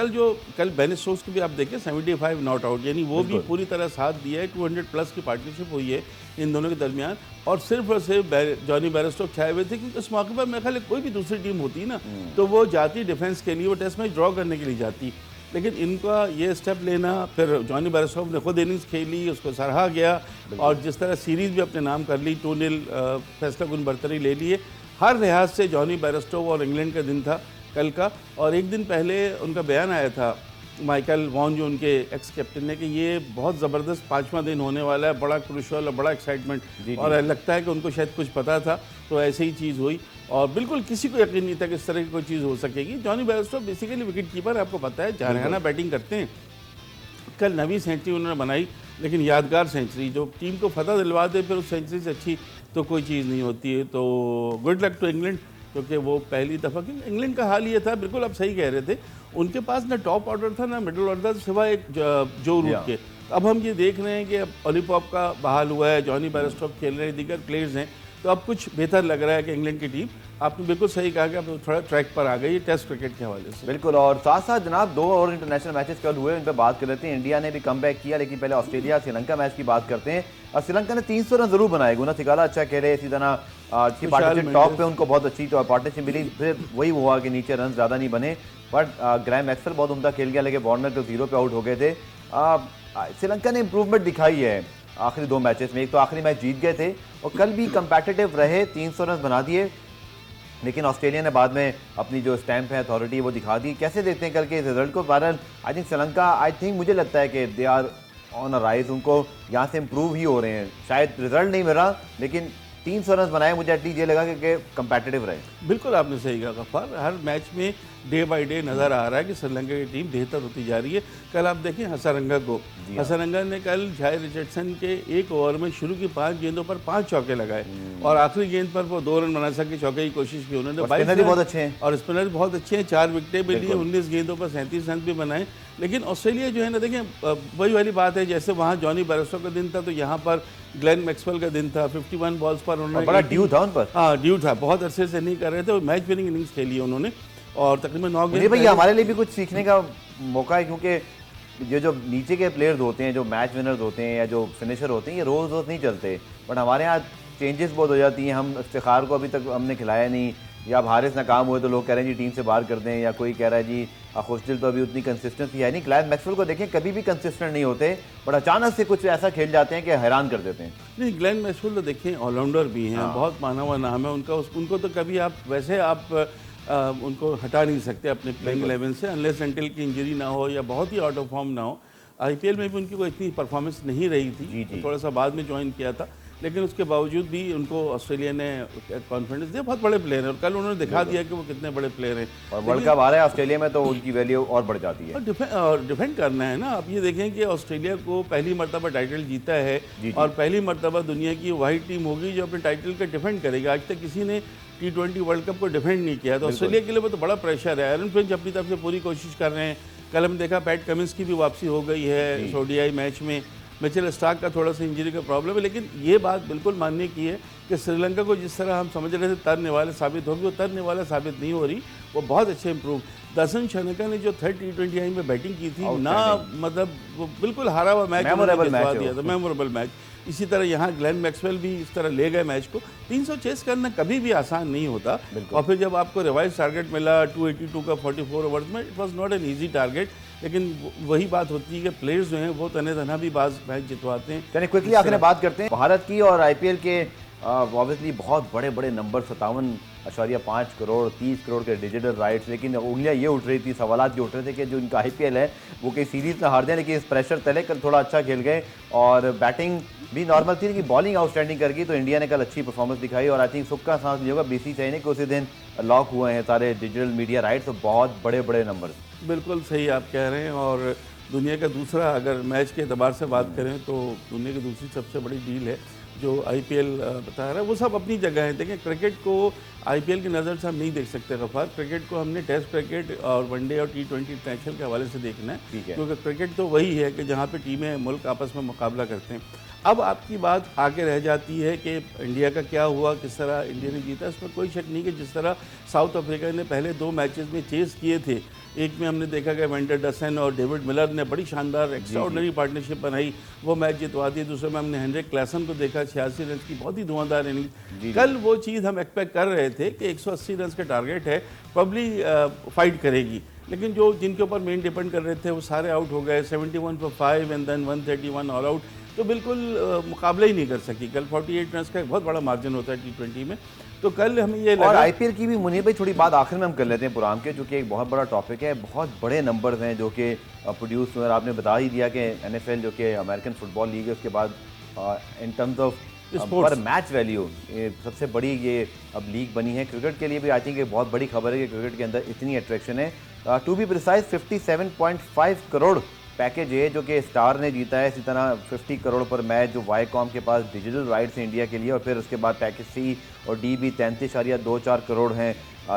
S2: कल बेन स्टोक्स की भी आप देखें 75 नॉट आउट, यानी वो भी पूरी तरह साथ दिया है। 200 प्लस की पार्टनरशिप हुई है इन दोनों के दरमियान और सिर्फ और सिर्फ जॉनी बेयरस्टोक्स छाए हुए थे, क्योंकि उस मौके पर मेरे ख्याल कोई भी दूसरी टीम होती ना तो वो जाती डिफेंस के लिए, वो टेस्ट मैच ड्रॉ करने के लिए जाती। लेकिन इनका ये स्टेप लेना, फिर जॉनी बेयरस्टोक्स ने खुद इनिंग्स खेली, उसको सराहा गया और जिस तरह सीरीज़ भी अपने नाम कर ली, 2-0 फैसला कुन बरतरी ले लिए। हर लिहाज से जॉनी बेयरस्टोक्स और इंग्लैंड का दिन था कल का। और एक दिन पहले उनका बयान आया था माइकल वॉन, जो उनके एक्स कैप्टन ने, कि ये बहुत ज़बरदस्त 5वां दिन होने वाला है, बड़ा क्रूशल और बड़ा एक्साइटमेंट। और लगता है कि उनको शायद कुछ पता था, तो ऐसे ही चीज़ हुई और बिल्कुल किसी को यकीन नहीं था कि इस तरह की कोई चीज़ हो सकेगी। जॉनी बेयरस्टोक्स बेसिकली विकेट कीपर, आपको पता है जारहाना बैटिंग करते हैं। कल 9वीं सेंचुरी उन्होंने बनाई, लेकिन यादगार सेंचुरी, जो टीम को फतह दिलवा दे फिर उस सेंचुरी से अच्छी तो कोई चीज़ नहीं होती है। तो गुड लक टू इंग्लैंड, क्योंकि वो पहली दफ़ा, क्योंकि इंग्लैंड का हाल ये था, बिल्कुल आप सही कह रहे थे, उनके पास ना टॉप ऑर्डर था ना मिडिल ऑर्डर, सिवाय एक जो रूट के। अब हम ये देख रहे हैं कि अब ओलीपॉप का बहाल हुआ है, जॉनी बेयरस्टोक्स खेल रहे हैं, दीगर प्लेयर्स हैं, तो अब कुछ बेहतर लग रहा है कि इंग्लैंड की टीम, आपने बिल्कुल सही कहा कि अब थोड़ा ट्रैक पर आ गई टेस्ट क्रिकेट के हवाले से।
S1: बिल्कुल। और साथ साथ जनाब 2 और इंटरनेशनल मैचेस कल हुए, उन पर बात कर लेते हैं। इंडिया ने भी कम बैक किया, लेकिन पहले ऑस्ट्रेलिया श्रीलंका मैच की बात करते हैं। और श्रीलंका ने 300 रन जरूर बनाए, गुना थिगाला अच्छा खेले, इसी तरह पार्टनरशिप टॉप पे उनको बहुत अच्छी तो पार्टनरशिप मिली, फिर वही हुआ कि नीचे रन ज़्यादा नहीं बने। बट ग्राहम मैक्सवेल बहुत उम्दा खेल गया, लेकिन वार्नर तो 0 पे आउट हो गए थे। श्रीलंका ने इंप्रूवमेंट दिखाई है आखिरी 2 मैचेस में, एक तो आखिरी मैच जीत गए थे और कल भी कंपेटिटिव रहे, 300 रन बना दिए, लेकिन ऑस्ट्रेलिया ने बाद में अपनी जो स्टैंप है अथॉरिटी वो दिखा दी। कैसे देखते हैं कल के रिजल्ट को? बहरहाल I think Sri Lanka, I think मुझे लगता है कि they are on a rise, उनको यहाँ से इम्प्रूव ही हो रहे हैं। शायद रिजल्ट नहीं मिला, लेकिन 300 रन बनाए, मुझे एटलीस्ट ये लगा कि कंपेटिटिव रहे।
S2: बिल्कुल आपने सही कहा गफ्फार, हर मैच में डे बाय डे नज़र आ रहा है कि श्रीलंका की टीम बेहतर होती जा रही है। कल आप देखें हसरंगा को, हसरंगा ने कल झाई रिचर्डसन के 1 ओवर में शुरू की 5 गेंदों पर 5 चौके लगाए और आखिरी गेंद पर वो 2 रन बना सके, चौके की कोशिश की उन्होंने।
S1: स्पिनर बहुत अच्छे हैं
S2: और स्पिनर बहुत अच्छे हैं, 4 विकेटें भी ली, 19 गेंदों पर 37 रन भी बनाए। लेकिन ऑस्ट्रेलिया जो है ना, देखें वही वाली बात है, जैसे वहाँ जॉनी बेयरस्टोक्स का दिन था, तो यहाँ पर ग्लेन मैक्सवेल का दिन था। 51 बॉल्स पर उन्होंने,
S1: बड़ा ड्यू था उन पर।
S2: हाँ ड्यू था, बहुत अरसे से नहीं कर रहे थे और मैच विनिंग इनिंग्स खेली है उन्होंने और तकरीबन 9 गेंद।
S1: भैया हमारे लिए भी कुछ सीखने का मौका है, क्योंकि ये जो नीचे के प्लेयर्स होते हैं, जो मैच विनर्स होते हैं या जो फिनिशर होते हैं, ये रोज़ रोज़ नहीं चलते, बट हमारे यहाँ चेंजेस बहुत हो जाती हैं। हम इफ्तिखार को अभी तक हमने खिलाया नहीं, या अब हारिस नाकाम हुए तो लोग कह रहे हैं जी टीम से बाहर कर दें, या कोई कह रहा है जी खुशदिल तो अभी उतनी कंसिस्टेंसी है नहीं। ग्लेन मैक्सवेल को देखें, कभी भी कंसिस्टेंट नहीं होते, बट अचानक से कुछ ऐसा खेल जाते हैं कि हैरान कर देते हैं।
S2: नहीं, ग्लेन मैक्सवेल तो देखें ऑलराउंडर भी हैं, बहुत माना हुआ नाम है उनका, उनको तो कभी आप वैसे आप उनको हटा नहीं सकते अपने प्लेइंग 11 से, अनलेस अनटिल की इंजरी ना हो या बहुत ही आउट ऑफ फॉर्म ना हो। IPL में भी उनकी कोई इतनी परफॉर्मेंस नहीं रही थी, तो थोड़ा सा बाद में ज्वाइन किया था, लेकिन उसके बावजूद भी उनको ऑस्ट्रेलिया ने कॉन्फिडेंस दिया। बहुत बड़े प्लेयर हैं और कल उन्होंने दिखा दिया कि वो कितने बड़े प्लेयर हैं।
S1: और वर्ल्ड कप आ रहा है ऑस्ट्रेलिया में, तो उनकी वैल्यू और बढ़ जाती है।
S2: और डिफेंड करना है ना। आप ये देखें कि ऑस्ट्रेलिया को पहली मरतबा टाइटल जीता है और पहली मरतबा दुनिया की वही टीम होगी जो अपने टाइटल का डिफेंड करेगी। आज तक किसी ने T20 वर्ल्ड कप को डिफेंड नहीं किया, तो ऑस्ट्रेलिया के लिए वो तो बड़ा प्रेशर है। एरन फिंच अपनी तरफ से पूरी कोशिश कर रहे हैं। कल हमने देखा पैट कमिंस की भी वापसी हो गई है ODI मैच में। मिचेल स्टार्क का थोड़ा सा इंजरी का प्रॉब्लम है, लेकिन ये बात बिल्कुल मानने की है कि श्रीलंका को जिस तरह हम समझ रहे थे तरने वाले साबित होगी, वो तरने वाला साबित नहीं हो रही, वो बहुत अच्छे इंप्रूव। दासन शनका ने जो थर्ड T20 में बैटिंग की थी ना, मतलब वो बिल्कुल हारा हुआ मैच जितवा दिया था, मेमोरेबल मैच। इसी तरह यहाँ ग्लेन मैक्सवेल भी इस तरह ले गए मैच को। 300 चेस करना कभी भी आसान नहीं होता, और फिर जब आपको रिवाइज टारगेट मिला 282 का 44 ओवर्स में, it was not an easy target. लेकिन वही बात होती है कि प्लेयर्स जो हैं वो तने तना भी बाज मैच जितवाते हैं।
S1: चलिए क्विकली आखिर में बात करते हैं भारत की और IPL के। ऑब्वियसली बहुत बड़े बड़े नंबर, 57.5 करोड़, 30 करोड़ के डिजिटल राइट्स। लेकिन उंगलियां ये उठ रही थी, सवालात ये उठ रहे थे कि जो इनका IPL है वो कहीं सीरीज में हार जाए, लेकिन इस प्रेशर तले कल थोड़ा अच्छा खेल गए और बैटिंग भी नॉर्मल थी, लेकिन बॉलिंग आउटस्टैंडिंग कर गई। तो इंडिया ने कल अच्छी परफॉर्मेंस दिखाई और आई थिंक सुख का सांस लिया होगा BCCI ने कि उसी दिन लॉक हुए हैं सारे डिजिटल मीडिया राइट्स, तो बहुत बड़े बड़े नंबर।
S2: बिल्कुल सही आप कह रहे हैं। और दुनिया का दूसरा, अगर मैच के एतबार से बात करें तो दुनिया की दूसरी सबसे बड़ी डील है जो IPL बता रहा है। वो सब अपनी जगह है। देखिए, क्रिकेट को IPL की नज़र से हम नहीं देख सकते गफ़ार। क्रिकेट को हमने टेस्ट क्रिकेट और वनडे और T20 इंटरनेशनल के हवाले से देखना है, क्योंकि क्रिकेट तो वही है कि जहाँ पे टीमें, मुल्क आपस में मुकाबला करते हैं। अब आपकी बात आगे रह जाती है कि इंडिया का क्या हुआ, किस तरह इंडिया ने जीता। इसमें कोई शक नहीं कि जिस तरह साउथ अफ्रीका ने पहले 2 मैचेस में चेस किए थे, एक में हमने देखा कि वेंडर डसन और डेविड मिलर ने बड़ी शानदार एक्स्ट्राऑर्डिनरी पार्टनरशिप बनाई, वो मैच जितवा दी। दूसरे में हमने हेनरिक क्लासन को देखा, 86 रन की बहुत ही धुआंधार इनिंग्स। कल वो चीज़ हम एक्सपेक्ट कर रहे थे कि 180 रन का टारगेट है, प्रॉब्ली फाइट करेगी, लेकिन जो जिनके ऊपर मेन डिपेंड कर रहे थे वो सारे आउट हो गए। 71 for 5 and then 131 all out, तो बिल्कुल मुकाबला ही नहीं कर सकी। कल 48 रन का एक बहुत बड़ा मार्जिन होता है T20 में। तो कल हमें ये लगा।
S1: और IPL की भी मुनीर भाई थोड़ी बात आखिर में हम कर लेते हैं प्रोग्राम के, जो कि एक बहुत बड़ा टॉपिक है। बहुत बड़े नंबर्स हैं जो कि प्रोड्यूस हुए, आपने बता ही दिया कि NFL जो कि अमेरिकन फुटबॉल लीग है, उसके बाद इन टर्म्स ऑफ पर मैच वैल्यू सबसे बड़ी ये अब लीग बनी है। क्रिकेट के लिए भी आई थिंक एक बहुत बड़ी खबर है कि क्रिकेट के अंदर इतनी अट्रैक्शन है। To be precise 57.5 crore package है जो कि स्टार ने जीता है। इसी तरह 50 करोड़ पर मैच जो वाईकॉम के पास डिजिटल राइट्स हैं इंडिया के लिए, और फिर उसके बाद पैकेज C और D भी 33.24 करोड़ हैं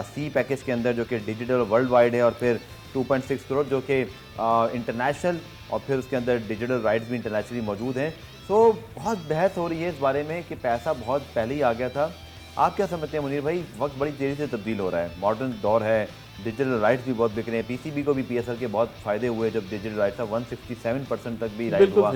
S1: C पैकेज के अंदर जो कि डिजिटल वर्ल्ड वाइड है, और फिर 2.6 करोड़ जो कि इंटरनेशनल, और फिर उसके अंदर डिजिटल राइट्स भी इंटरनेशनली मौजूद हैं। सो बहुत बहस हो रही है इस बारे में कि पैसा बहुत पहले ही आ गया था। आप क्या समझते हैं मुनीर भाई? वक्त बड़ी तेज़ी से तब्दील हो रहा है, मॉडर्न दौर है, डिजिटल राइट्स भी बहुत बिक रहे हैं। PCB को भी PSL के बहुत फायदे हुए जब डिजिटल राइट्स था, 167% तक भी राइट हुआ।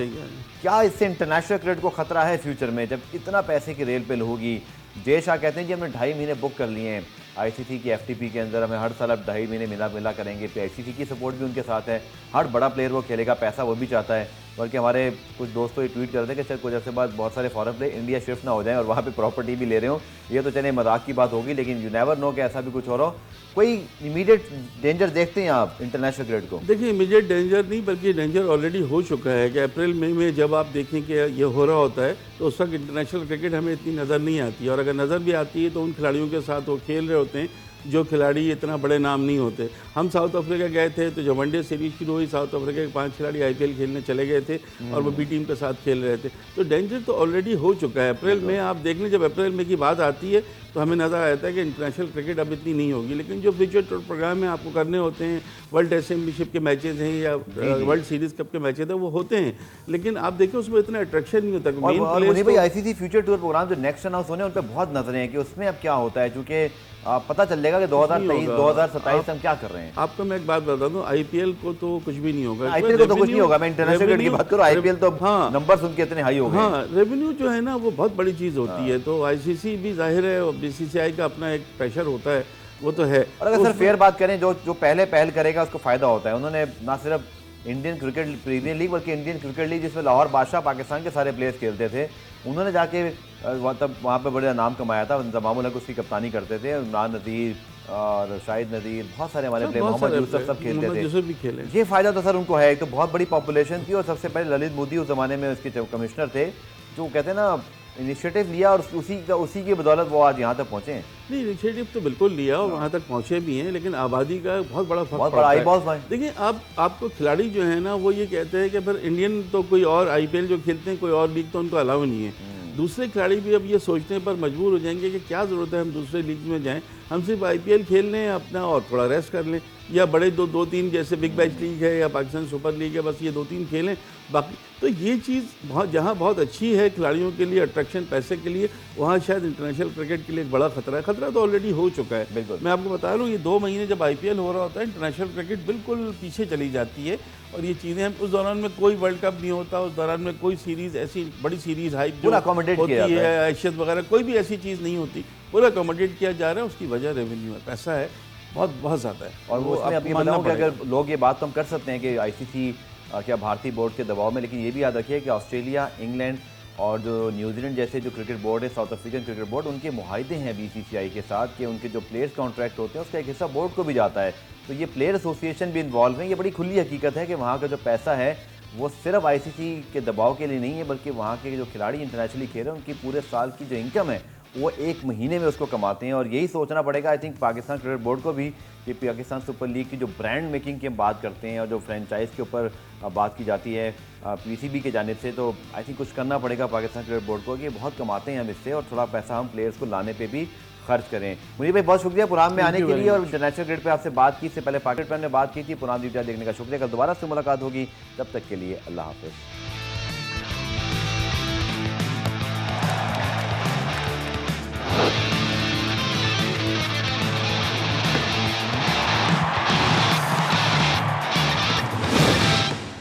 S1: क्या इससे इंटरनेशनल क्रिकेट को खतरा है फ्यूचर में जब इतना पैसे की रेल पे होगी? जय शाह कहते हैं कि हमने 2.5 महीने बुक कर लिए हैं ICC की FTP के अंदर, हमें हर साल अब 2.5 महीने मिला करेंगे। ICC की सपोर्ट भी उनके साथ है, हर बड़ा प्लेयर वो खेलेगा, पैसा वो भी चाहता है। बल्कि हमारे कुछ दोस्तों ये ट्वीट करते हैं कि शायद कुछ अर्से बाद बहुत सारे फॉरेन प्लेयर इंडिया शिफ्ट ना हो जाएं और वहाँ पे प्रॉपर्टी भी ले रहे हो। ये तो चले मजाक की बात होगी, लेकिन यू नेवर नो कि ऐसा भी कुछ हो रहा हो। कोई इमीडिएट डेंजर देखते हैं आप इंटरनेशनल क्रिकेट को?
S2: देखिए, इमीडिएट डेंजर नहीं, बल्कि डेंजर ऑलरेडी हो चुका है कि अप्रैल मई में जब आप देखें कि ये हो रहा होता है तो उस वक्त इंटरनेशनल क्रिकेट हमें इतनी नज़र नहीं आती है, और अगर नज़र भी आती है तो उन खिलाड़ियों के साथ वो खेल रहे होते हैं जो खिलाड़ी इतना बड़े नाम नहीं होते। हम साउथ अफ्रीका गए थे तो जब वनडे सीरीज शुरू हुई, साउथ अफ्रीका के 5 खिलाड़ी IPL खेलने चले गए थे और वो B टीम के साथ खेल रहे थे। तो डेंजर तो ऑलरेडी हो चुका है। अप्रैल में आप देख लें, जब अप्रैल में की बात आती है तो हमें नज़र आता है कि इंटरनेशनल क्रिकेट अब इतनी नहीं होगी, लेकिन जो फ्यूचर टूर प्रोग्राम में आपको करने होते हैं, वर्ल्ड टेस्ट चैम्पियनशिप के मैचेज हैं या वर्ल्ड सीरीज कप के मैचेज हैं, वो होते हैं, लेकिन आप देखिए उसमें इतना अट्रैक्शन नहीं होता।
S1: ICC फ्यूचर टूर प्रोग्राम जो नेक्स्ट अनाउंस होने उन पर बहुत नजरें हैं कि उसमें अब क्या होता है, क्योंकि पता चल जाएगा कि 2023 2027 हम क्या कर रहे हैं।
S2: आपको मैं एक बात बता दूं, IPL को तो कुछ भी नहीं होगा।
S1: IPL को तो कुछ नहीं होगा। मैं इंटरनेशनल क्रिकेट की बात करूं, IPL तो नंबर सुन के इतने हाई हो गए।
S2: हाँ, रेवेन्यू जो है ना वो बहुत बड़ी चीज़ होती है। तो ICC भी जाहिर है, BCCI का अपना एक प्रेशर होता है, वो तो है।
S1: और अगर सर फेयर बात करें, जो पहल करेगा उसको फायदा होता है। उन्होंने ना सिर्फ इंडियन क्रिकेट प्रीमियर लीग बल्कि इंडियन क्रिकेट लीग जिसमें लाहौर बादशाह पाकिस्तान के सारे प्लेयर्स खेलते थे, उन्होंने जाके तब वहाँ पे बड़ा नाम कमाया था। जमामुल हक उसकी कप्तानी करते थे, इमरान नज़ीर और शाहिद नज़ीर, बहुत सारे हमारे प्लेयर, मोहम्मद यूसुफ सब खेलते थे। ये फायदा तो सर उनको है, एक तो बहुत बड़ी पॉपुलेशन थी, और सबसे पहले ललित मोदी उस जमाने में उसके कमिश्नर थे, जो कहते हैं ना इनिशिएटिव लिया और उसी की बदौलत वो आज यहाँ तक पहुँचे हैं।
S2: नहीं, इनिशिएटिव तो बिल्कुल लिया और वहाँ तक पहुँचे भी हैं, लेकिन आबादी का बहुत बड़ा फर्क पड़ता है। देखिए, आपको खिलाड़ी जो है ना वो ये कहते हैं कि फिर इंडियन तो कोई और IPL जो खेलते हैं कोई और लीग तो उनको अलाउ नहीं है। दूसरे खिलाड़ी भी अब ये सोचने पर मजबूर हो जाएंगे कि क्या ज़रूरत है हम दूसरे लीग में जाएं, हम सिर्फ IPL खेल लें अपना और थोड़ा रेस्ट कर लें, या बड़े दो तीन जैसे बिग बैश लीग है या पाकिस्तान सुपर लीग है, बस ये 2-3 खेलें बाकी। तो ये चीज़ जहाँ बहुत अच्छी है खिलाड़ियों के लिए, अट्रैक्शन पैसे के लिए, वहाँ शायद इंटरनेशनल क्रिकेट के लिए एक बड़ा खतरा है। खतरा तो ऑलरेडी हो चुका है।
S1: बिल्कुल।
S2: मैं आपको बता रहा हूँ, ये 2 महीने जब IPL हो रहा होता है, इंटरनेशनल क्रिकेट बिल्कुल पीछे चली जाती है, और ये चीज़ें हम उस दौरान में कोई वर्ल्ड कप नहीं होता, उस दौरान में कोई सीरीज़ ऐसी बड़ी सीरीज़ हाइप जो होती है, एशियस वगैरह, कोई भी ऐसी चीज़ नहीं होती, पूरा अकोमोडेट किया जा रहा है। उसकी वजह रेवेन्यू है, पैसा है, बहुत ज़्यादा है।
S1: और वो उसमें आपको बताऊँ कि अगर लोग ये बात तो हम कर सकते हैं कि ICC क्या भारतीय बोर्ड के दबाव में, लेकिन ये भी याद रखिए कि ऑस्ट्रेलिया, इंग्लैंड और जो न्यूजीलैंड जैसे जो क्रिकेट बोर्ड है, साउथ अफ्रीकन क्रिकेट बोर्ड, उनके मुआहदे हैं BCCI के साथ कि उनके जो प्लेयर्स कॉन्ट्रैक्ट होते हैं उसका एक हिस्सा बोर्ड को भी जाता है। तो ये प्लेयर एसोसिएशन भी इन्वॉल्व है। ये बड़ी खुली हकीकत है कि वहाँ का जो पैसा है वो सिर्फ ICC के दबाव के लिए नहीं है, बल्कि वहाँ के जो खिलाड़ी इंटरनेशनली खेल रहे हैं उनकी पूरे साल की जो इनकम है वो 1 महीने में उसको कमाते हैं। और यही सोचना पड़ेगा I think Pakistan cricket board को भी कि पाकिस्तान सुपर लीग की जो ब्रांड मेकिंग की हम बात करते हैं और जो फ्रेंचाइज के ऊपर बात की जाती है PCB के जानिब से, तो आई थिंक कुछ करना पड़ेगा पाकिस्तान क्रिकेट बोर्ड को कि बहुत कमाते हैं हम इससे, और थोड़ा पैसा हम प्लेयर्स को लाने पर भी खर्च करें। मुझे भाई बहुत शुक्रिया प्रोग्राम में आने के लिए और इंटरनेशनल क्रिकेट पे आपसे बात की। इससे पहले पाकिस्तान में बात की थी। पुरानी वीडियो देखने का शुक्रिया। कल दोबारा से मुलाकात होगी, तब तक के लिए अल्लाह हाफिज़।